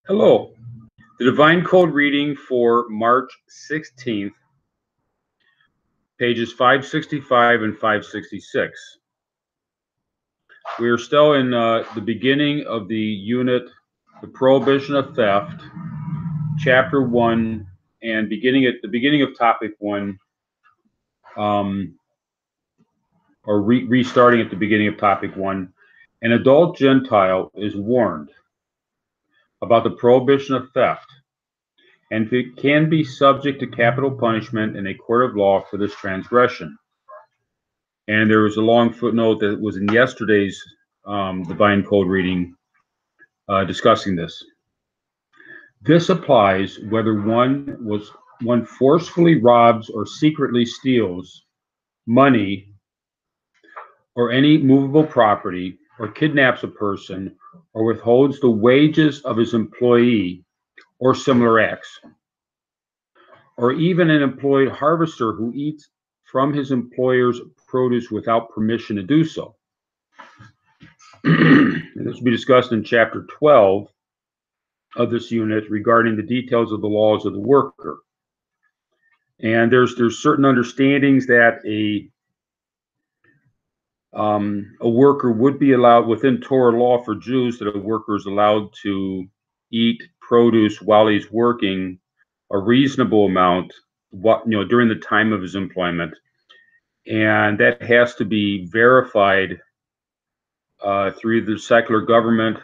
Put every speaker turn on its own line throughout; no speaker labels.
Hello. The Divine Code reading for March 16th, pages 565 and 566. We are still in the beginning of the unit, the Prohibition of Theft, Chapter 1, and beginning at the beginning of Topic 1, or restarting at the beginning of Topic 1. An adult Gentile is warned about the prohibition of theft, and it can be subject to capital punishment in a court of law for this transgression. And there was a long footnote that was in yesterday's Divine Code reading discussing this. This applies whether one forcefully robs or secretly steals money or any movable property, or kidnaps a person, or withholds the wages of his employee, or similar acts, or even an employed harvester who eats from his employer's produce without permission to do so. This will be discussed in Chapter 12 of this unit regarding the details of the laws of the worker. And there's certain understandings that a worker would be allowed within Torah law for Jews, that a worker is allowed to eat produce while he's working a reasonable amount, during the time of his employment, and that has to be verified through the secular government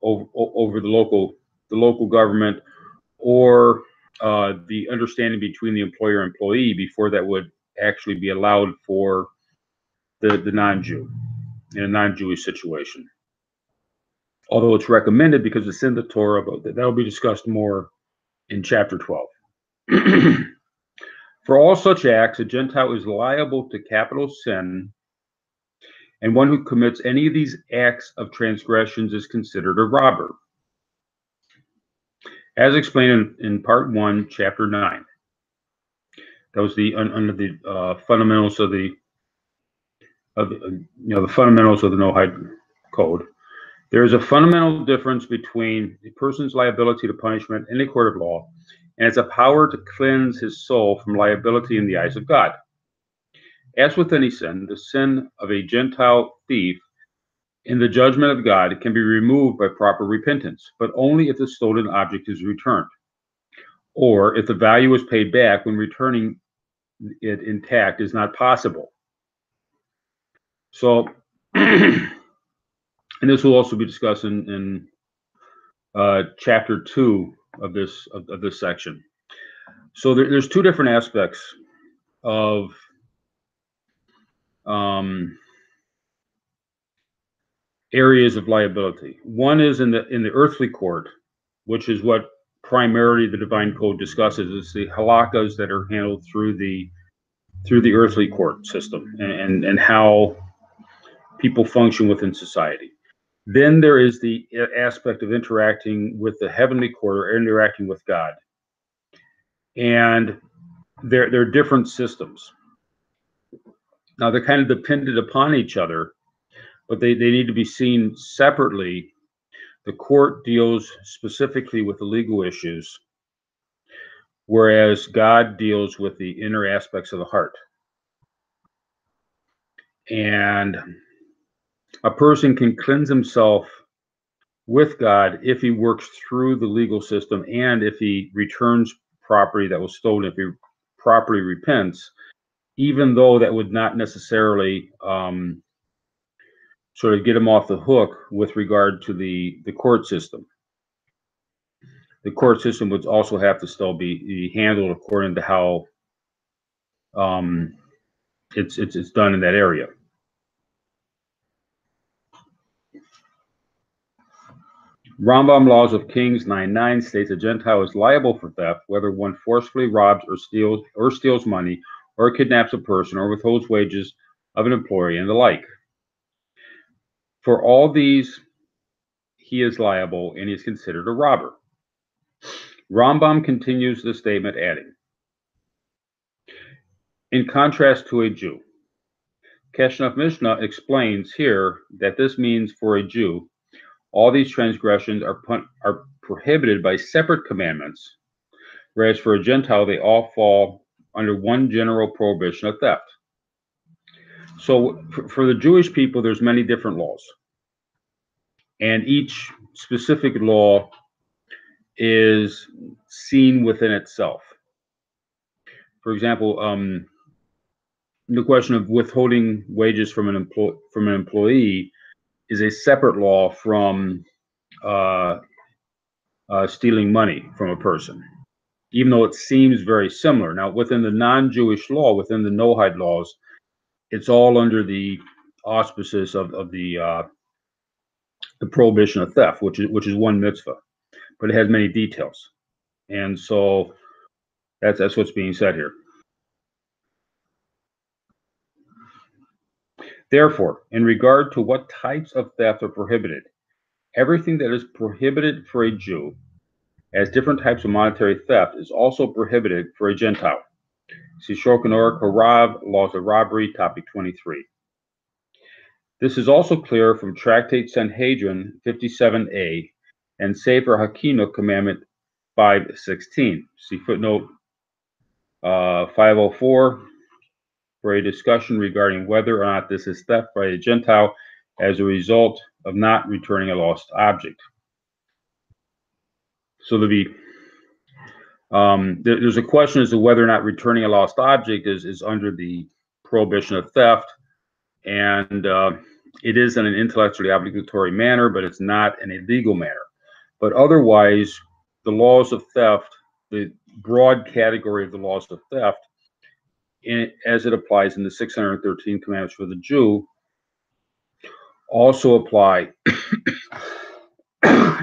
over the local government, or the understanding between the employer and employee before that would actually be allowed for the non-Jew in a non-Jewish situation. Although it's recommended because it's in the Torah, but that'll be discussed more in Chapter 12. For all such acts, a Gentile is liable to capital sin, and one who commits any of these acts of transgressions is considered a robber, as explained in Part 1, Chapter 9. That was under the fundamentals of the fundamentals of the Noahide Code. There is a fundamental difference between a person's liability to punishment in a court of law and its a power to cleanse his soul from liability in the eyes of God. As with any sin, the sin of a Gentile thief in the judgment of God can be removed by proper repentance, but only if the stolen object is returned, or if the value is paid back when returning it intact is not possible. So, and this will also be discussed in Chapter 2 of this section. So there's two different aspects of areas of liability. One is in the earthly court, which is what primarily the Divine Code discusses. It's the halakkas that are handled through the earthly court system, and how people function within society. Then there is the aspect of interacting with the heavenly court, or interacting with God. And they're different systems. Now, they're kind of dependent upon each other, but they need to be seen separately. The court deals specifically with the legal issues, whereas God deals with the inner aspects of the heart. And a person can cleanse himself with God if he works through the legal system, and if he returns property that was stolen, if he properly repents, even though that would not necessarily sort of get him off the hook with regard to the court system. The court system would also have to still be handled according to how it's done in that area. Rambam Laws of Kings 9:9 states a Gentile is liable for theft, whether one forcefully robs or steals money, or kidnaps a person, or withholds wages of an employee, and the like. For all these, he is liable, and he is considered a robber. Rambam continues the statement, adding, in contrast to a Jew. Keshnaf Mishnah explains here that this means for a Jew, all these transgressions are prohibited by separate commandments, whereas for a Gentile, they all fall under one general prohibition of theft. So for the Jewish people, there's many different laws, and each specific law is seen within itself. For example, the question of withholding wages from an employee is a separate law from stealing money from a person, even though it seems very similar. Now, within the non-Jewish law, within the Noahide laws, it's all under the auspices of the prohibition of theft, which is one mitzvah, but it has many details, and so that's what's being said here. Therefore, in regard to what types of theft are prohibited, everything that is prohibited for a Jew, as different types of monetary theft, is also prohibited for a Gentile. See Shulchan Aruch Harav, Laws of Robbery, topic 23. This is also clear from Tractate Sanhedrin 57a and Sefer HaKinuk Commandment 5:16. See footnote 504 for a discussion regarding whether or not this is theft by a Gentile as a result of not returning a lost object. So there's a question as to whether or not returning a lost object is under the prohibition of theft, and it is in an intellectually obligatory manner, but it's not in a legal manner. But otherwise, the laws of theft, the broad category of the laws of theft, as it applies in the 613 commandments for the Jew, also apply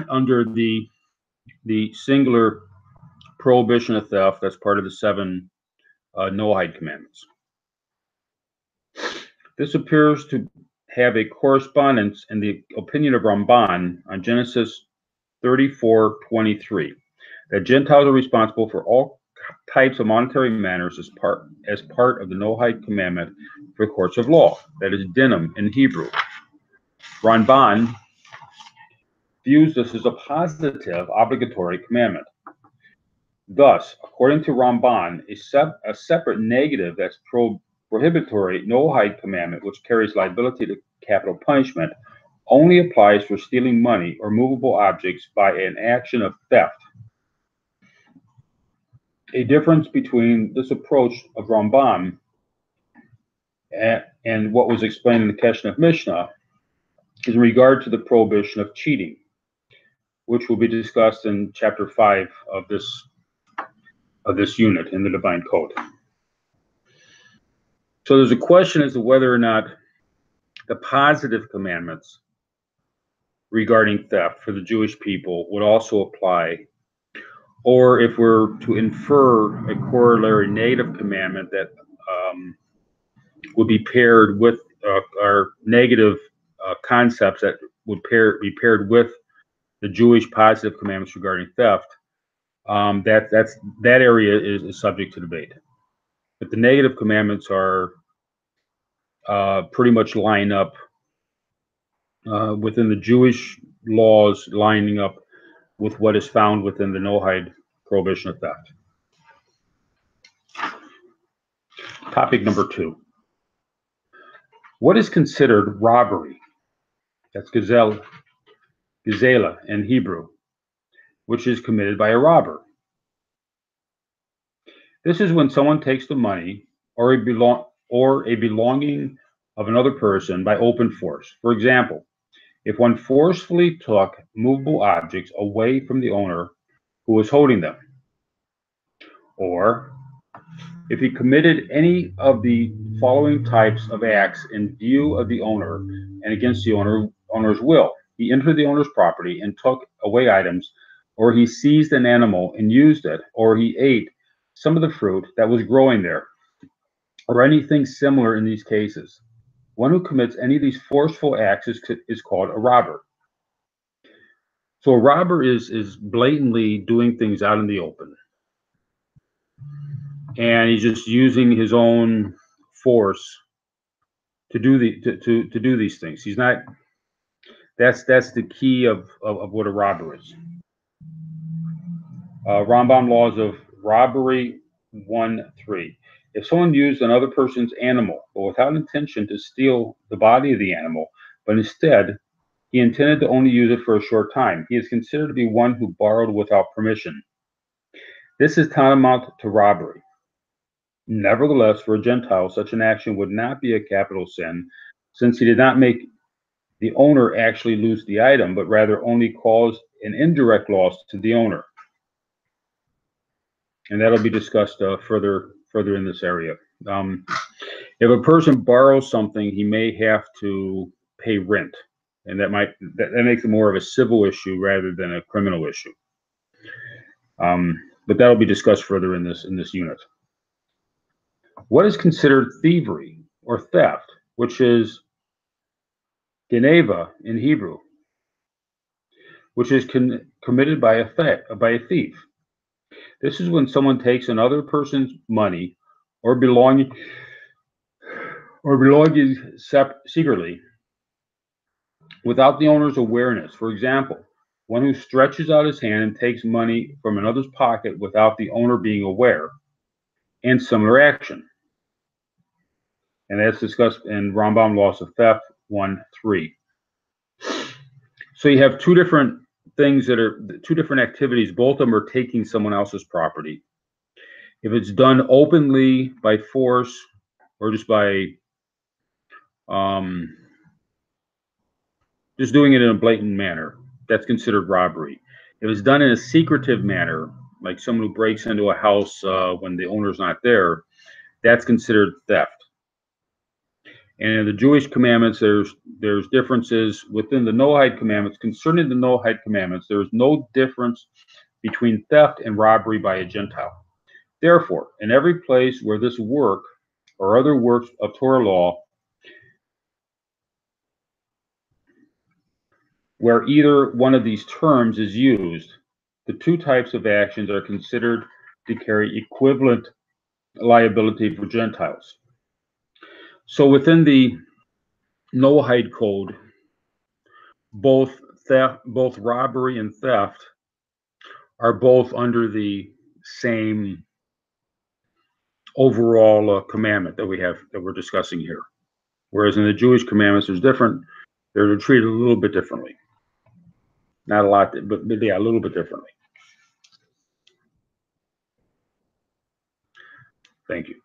under the singular prohibition of theft that's part of the 7 Noahide commandments. This appears to have a correspondence in the opinion of Ramban on Genesis 34:23, that Gentiles are responsible for all types of monetary matters as part of the Noahide commandment for courts of law, that is dinim in Hebrew. Ramban views this as a positive obligatory commandment. Thus, according to Ramban, a separate negative that's prohibitory Noahide commandment, which carries liability to capital punishment, only applies for stealing money or movable objects by an action of theft. A difference between this approach of Ramban and what was explained in the Keshev Mishnah is in regard to the prohibition of cheating, which will be discussed in chapter 5 of this unit in the Divine Code. So there's a question as to whether or not the positive commandments regarding theft for the Jewish people would also apply, or if we're to infer a corollary negative commandment that would be paired with our negative concepts that would be paired with the Jewish positive commandments regarding theft. That area is subject to debate. But the negative commandments are pretty much line up within the Jewish laws, lining up with what is found within the Noahide prohibition of theft. Topic number 2. What is considered robbery? That's gazela in Hebrew, which is committed by a robber. This is when someone takes the money or a belonging of another person by open force. For example, if one forcefully took movable objects away from the owner who was holding them, or if he committed any of the following types of acts in view of the owner and against the owner's will. He entered the owner's property and took away items, or he seized an animal and used it, or he ate some of the fruit that was growing there, or anything similar in these cases. One who commits any of these forceful acts is called a robber. So a robber is blatantly doing things out in the open, and he's just using his own force to do these things. He's not. That's the key of what a robber is. Rambam laws of robbery 1:3. If someone used another person's animal, but without intention to steal the body of the animal, but instead he intended to only use it for a short time, he is considered to be one who borrowed without permission. This is tantamount to robbery. Nevertheless, for a Gentile, such an action would not be a capital sin, since he did not make the owner actually lose the item, but rather only caused an indirect loss to the owner. And that'll be discussed further in this area. If a person borrows something, he may have to pay rent, and that makes it more of a civil issue rather than a criminal issue. But that'll be discussed further in this unit. What is considered thievery or theft, which is geneva in Hebrew, which is committed by a thief. This is when someone takes another person's money or belongings secretly without the owner's awareness. For example, one who stretches out his hand and takes money from another's pocket without the owner being aware, and similar action. And that's discussed in Rambam Laws of Theft 1:3. So you have two different things that are two different activities. Both of them are taking someone else's property. If it's done openly by force or just by just doing it in a blatant manner, that's considered robbery. If it's done in a secretive manner, like someone who breaks into a house when the owner's not there, that's considered theft. And in the Jewish commandments, there's differences within the Noahide commandments. Concerning the Noahide commandments, there is no difference between theft and robbery by a Gentile. Therefore, in every place where this work or other works of Torah law, where either one of these terms is used, the two types of actions are considered to carry equivalent liability for Gentiles. So within the Noahide code, both robbery and theft are both under the same overall commandment that we're discussing here. Whereas in the Jewish commandments, they're treated a little bit differently. Not a lot, but yeah, a little bit differently. Thank you.